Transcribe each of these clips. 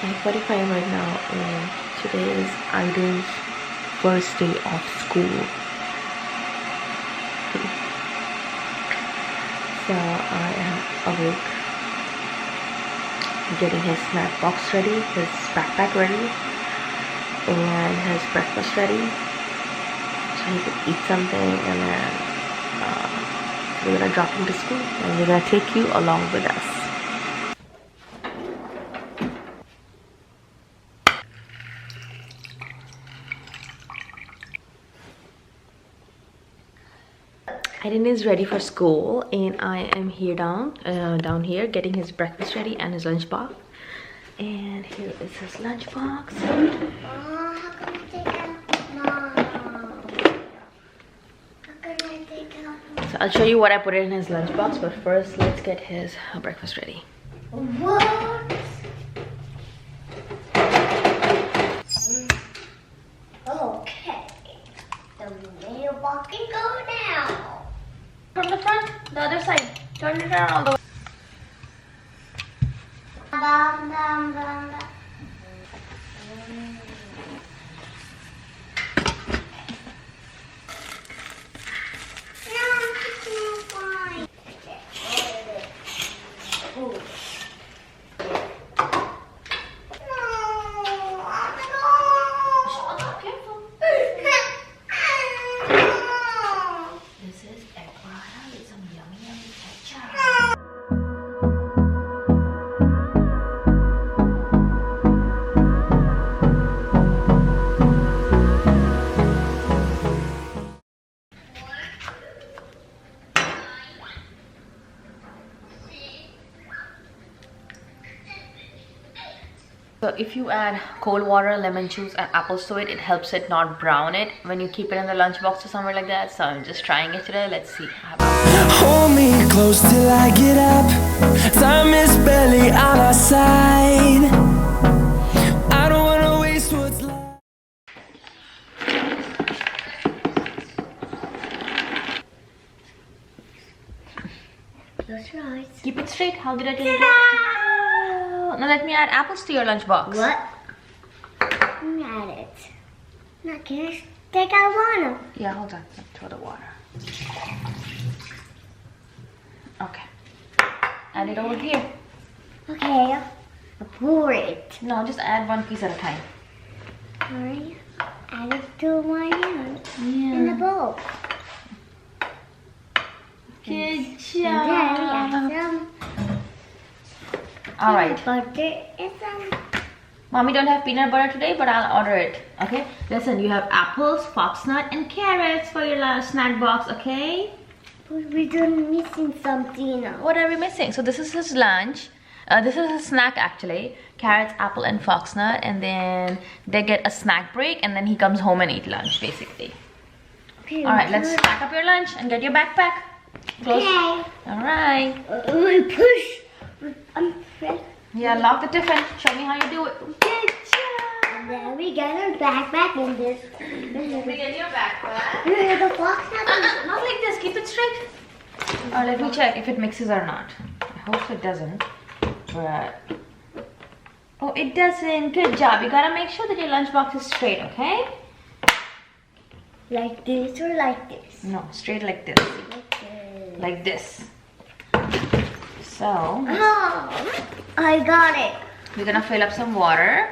9:45 right now, and today is Aydin's first day of school. So I am awake, getting his snack box ready, his backpack ready, and his breakfast ready. So he could eat something, and then we're gonna drop him to school, and we're gonna take you along with us. Aydin is ready for school, and I am here down here getting his breakfast ready and his lunch box. And here is his lunch box. How come I take out? No. How can I take out? So I'll show you what I put in his lunch box, but first let's get his breakfast ready. What? Okay. The mailbox can go now. From the front, the other side. Turn it around all the way. Bum, bum, bum, bum. No, it's not fine. Ooh. No, oh my gosh. Shut up, careful. This is egg paratha with some yummy ketchup. So if you add cold water, lemon juice and apples to it, it helps it not brown it when you keep it in the lunchbox or somewhere like that. So I'm just trying it today. Let's see how Hold me close till I get up. Time is barely on our side. I don't wanna waste what's left. Close your eyes. keep it straight. How did I tell you? Now let me add apples to your lunchbox. What? Let me add it. Now can I take out water? Yeah, hold on. Let's throw the water. Okay. Add it over here. Okay. I'll pour it. No, just add one piece at a time. Alright. Add it to my hand in the Yeah. bowl. Good And then add job. some All right. peanut butter and some. Mommy don't have peanut butter today, but I'll order it. Okay? Listen, you have apples, foxnut, and carrots for your snack box. Okay? But we're done missing something. What are we missing? So this is his lunch. This is his snack actually. Carrots, apple, and foxnut, and then they get a snack break, and then he comes home and eat lunch basically. Okay. All right, let's pack up your lunch and get your backpack. Close. Okay. All right. Push. I'm ready. Yeah, lock the tiffin. Show me how you do it. Good job. And then we get our backpack in this. Let me get your backpack. The fox Not like this. Keep it straight. Let me check if it mixes or not. I hope it doesn't. But oh, it doesn't. Good job. You gotta make sure that your lunchbox is straight. Okay? Like this or like this? No, straight like this. Okay. Like this. So Oh, I got it. we're gonna fill up some water.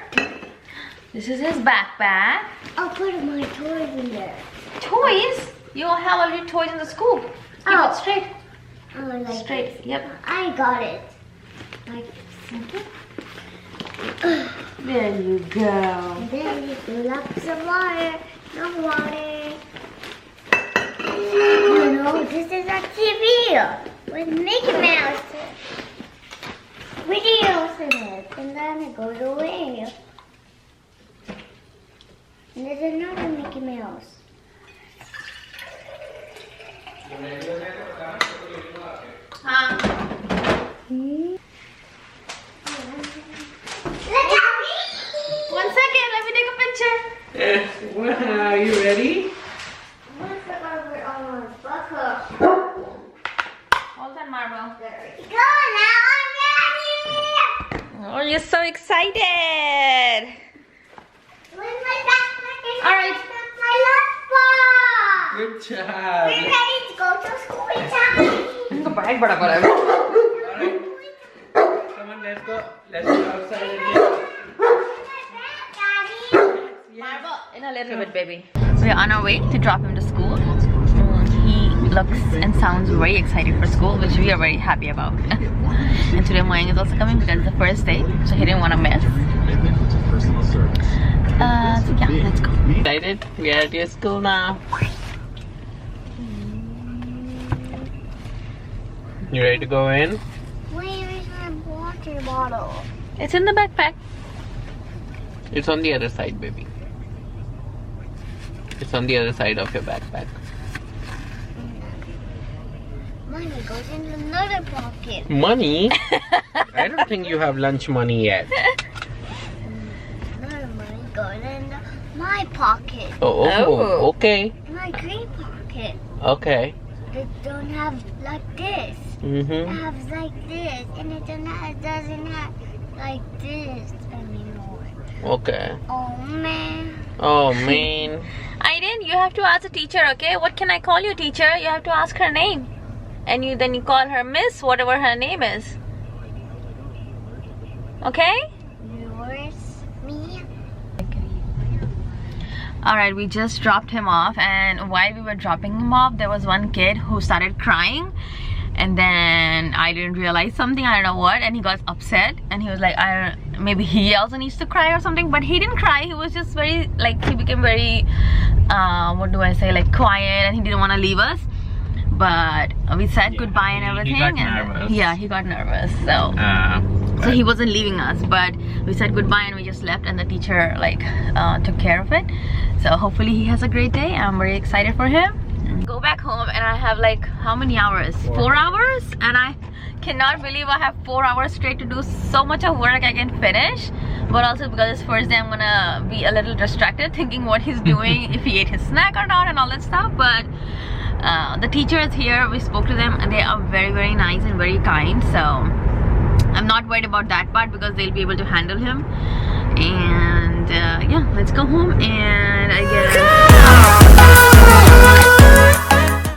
This is his backpack. I'll put my toys in there. Toys? You all have all your toys in the school. Keep Oh. it straight. Oh, like Straight. this. Yep. I got it. Like this. Okay. There you go. And then you fill up some water. No water. You know, this is a TV with Mickey Mouse videos in it. And then it goes away. And there's another Mickey Mouse. Huh? Hmm? One second, let me take a picture. Wow, you ready? What's the rubber on my buckle? Hold that marble. There we go, now I'm ready! Oh, you're so excited. Where's my backpack and All right. my lunchbox? Good job. We're ready to go to school time. इनका bag बड़ा बड़ा है. Alright. Come on, let's go. Let's go outside and get. Marble in a little bit, baby. We're on our way to drop him to school. He looks and sounds very excited for school, which we are very happy about. And today Moyang is also coming because it's the first day, so he didn't want to miss. So yeah, let's go. Excited? We are at your school now. You ready to go in? Where is my water bottle? It's in the backpack. It's on the other side, baby. It's on the other side of your backpack. Money goes in another pocket. Money? I don't think you have lunch money yet. Another money goes in my pocket. Oh, okay. My green pocket. Okay. It don't have like this. It has like this, and it doesn't have like this anymore. Okay. Oh man. Oh man. Aydin, you have to ask the teacher, okay? What can I call you, teacher? You have to ask her name. And then you call her Miss, whatever her name is. Okay? Yours, me. Alright, we just dropped him off, and while we were dropping him off, there was one kid who started crying. And then I didn't realize something, I don't know what, and he got upset, and he was like, maybe he also needs to cry or something, but he didn't cry. He was just very, like, he became very, what do I say, like quiet, and he didn't want to leave us. But we said goodbye and everything. He got and nervous. Yeah, he got nervous. So he wasn't leaving us, but we said goodbye and we just left, and the teacher like took care of it. So hopefully he has a great day. I'm very excited for him. Go back home and I have like how many hours? 4 hours, and I cannot believe I have 4 hours straight to do so much of work I can finish. But also because it's first day, I'm gonna be a little distracted thinking what he's doing, if he ate his snack or not and all that stuff. But the teacher is here, we spoke to them, and they are very, very nice and very kind. So I'm not worried about that part because they'll be able to handle him. And yeah, let's go home, and I guess